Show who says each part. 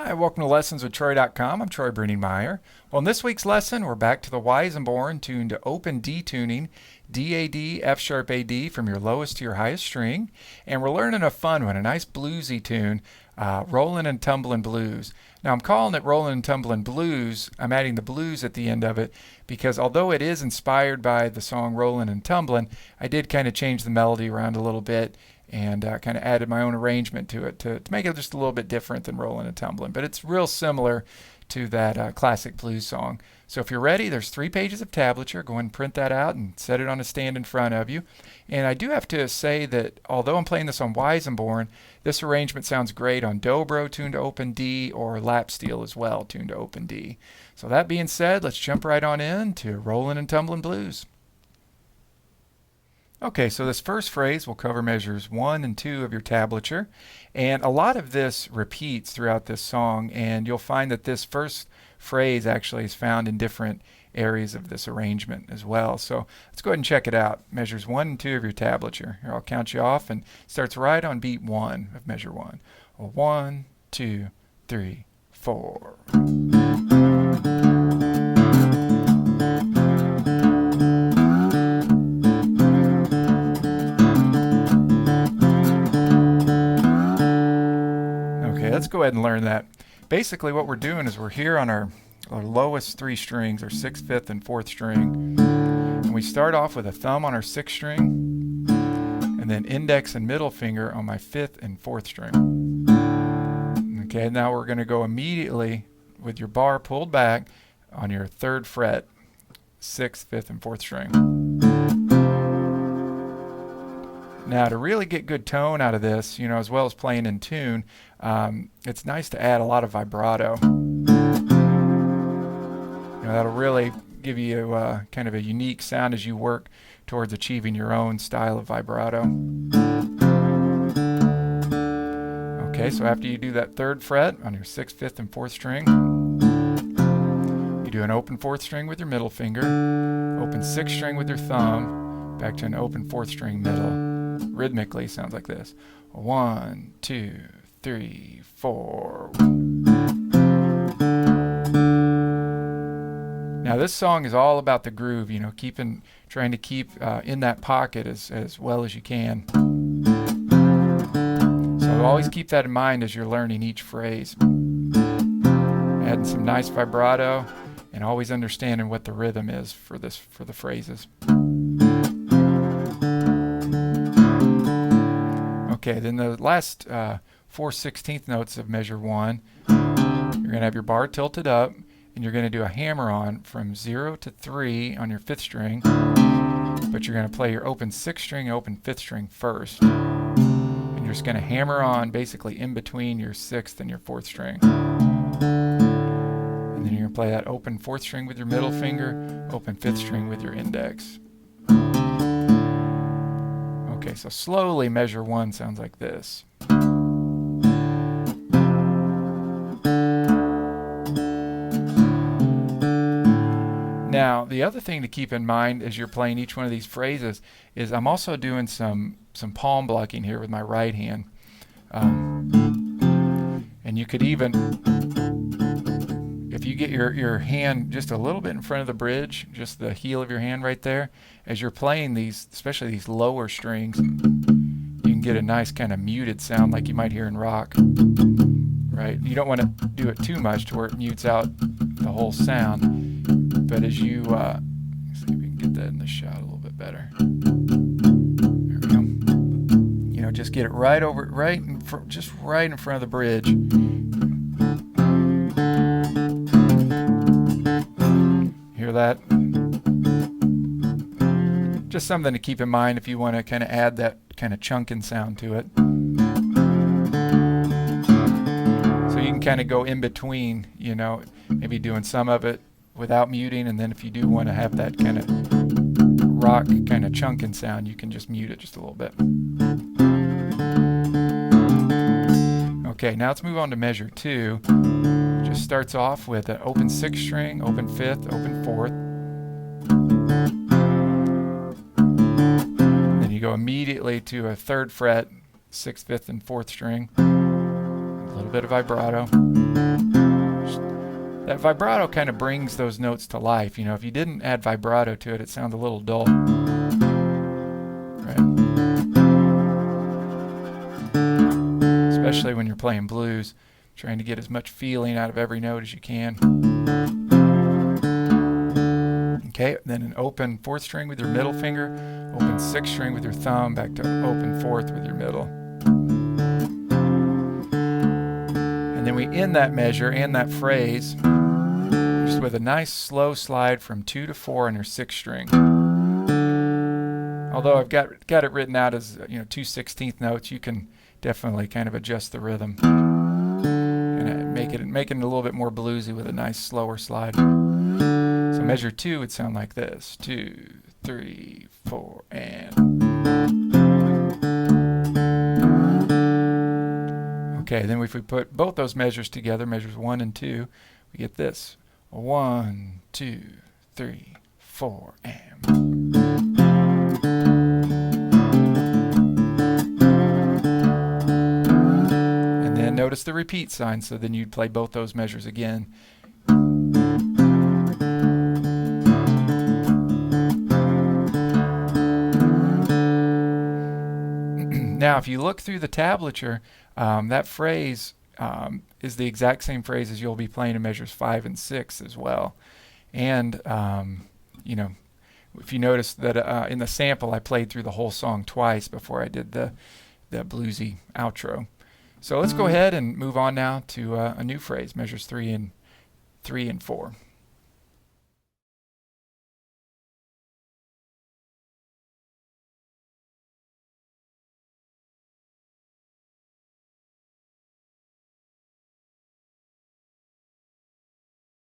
Speaker 1: Hi, welcome to lessonswithtroy.com. I'm Troy Brenningmeyer. Well, in this week's lesson, we're back to the Weissenborn tuned to open D tuning, D-A-D, F-sharp A-D from your lowest to your highest string. And we're learning a fun one, a nice bluesy tune, Rollin' and Tumblin' Blues. Now, I'm calling it Rollin' and Tumblin' Blues. I'm adding the blues at the end of it because although it is inspired by the song Rollin' and Tumblin', I did kind of change the melody around a little bit and kind of added my own arrangement to it to make it just a little bit different than Rollin' and Tumblin'. But it's real similar to that classic blues song. So if you're ready, there's 3 pages of tablature. Go ahead and print that out and set it on a stand in front of you. And I do have to say that although I'm playing this on Weissenborn, this arrangement sounds great on dobro tuned to open D or lap steel as well tuned to open D. So that being said, let's jump right on in to Rollin' and Tumblin' Blues. Okay, so this first phrase will cover measures 1 and 2 of your tablature, and a lot of this repeats throughout this song, and you'll find that this first phrase actually is found in different areas of this arrangement as well. So let's go ahead and check it out. Measures 1 and 2 of your tablature. Here, I'll count you off, and it starts right on beat 1 of measure 1. 1, 2, 3, 4. Let's go ahead and learn that. Basically what we're doing is we're here on our lowest 3 strings, our 6th, 5th, and 4th string. And we start off with a thumb on our 6th string, and then index and middle finger on my 5th and 4th string. Okay, now we're going to go immediately with your bar pulled back on your 3rd fret, 6th, 5th, and 4th string. Now, to really get good tone out of this, as well as playing in tune, it's nice to add a lot of vibrato. That'll really give you kind of a unique sound as you work towards achieving your own style of vibrato. Okay, so after you do that 3rd fret on your 6th, 5th, and 4th string, you do an open 4th string with your middle finger, open 6th string with your thumb, back to an open 4th string middle. Rhythmically sounds like this. 1, 2, 3, 4. Now this song is all about the groove, trying to keep in that pocket as well as you can. So always keep that in mind as you're learning each phrase. Adding some nice vibrato and always understanding what the rhythm is for the phrases. Okay, then the last 4/16 notes of measure 1, you're going to have your bar tilted up, and you're going to do a hammer on from 0 to 3 on your 5th string, but you're going to play your open 6th string and open 5th string first. And you're just going to hammer on basically in between your 6th and your 4th string. And then you're going to play that open 4th string with your middle finger, open 5th string with your index. Okay, so slowly measure 1 sounds like this. Now, the other thing to keep in mind as you're playing each one of these phrases is I'm also doing some palm blocking here with my right hand. And you could even, if you get your hand just a little bit in front of the bridge, just the heel of your hand right there, as you're playing these, especially these lower strings, you can get a nice kind of muted sound like you might hear in rock. Right? You don't want to do it too much to where it mutes out the whole sound. But as you, let's see if we can get that in the shot a little bit better. There we go. Just get it right over, just right in front of the bridge. Hear that? Just something to keep in mind if you want to kind of add that kind of chunking sound to it. So you can kind of go in between, maybe doing some of it without muting, and then if you do want to have that kind of rock kind of chunking sound, you can just mute it just a little bit. Okay, now let's move on to measure 2. Just starts off with an open 6th string, open 5th, open 4th. Then you go immediately to a 3rd fret, 6th, 5th, and 4th string. little bit of vibrato. That vibrato kind of brings those notes to life. You know, if you didn't add vibrato to it, it sounds a little dull. Right? Especially when you're playing blues, trying to get as much feeling out of every note as you can. Okay, then an open 4th string with your middle finger, open 6th string with your thumb, back to open 4th with your middle. And then we end that measure and that phrase just with a nice slow slide from 2 to 4 on your 6th string. Although I've got it written out as 2 16th notes, you can definitely kind of adjust the rhythm and make it a little bit more bluesy with a nice slower slide. So measure 2 would sound like this: 2, 3, 4, and. Okay, then if we put both those measures together, measures 1 and 2, we get this: 1, 2, 3, 4, and. And then notice the repeat sign, so then you'd play both those measures again. Now, if you look through the tablature, that phrase is the exact same phrase as you'll be playing in measures 5 and 6 as well. And, if you notice that in the sample, I played through the whole song twice before I did the bluesy outro. So let's go ahead and move on now to a new phrase, measures 3 and 4.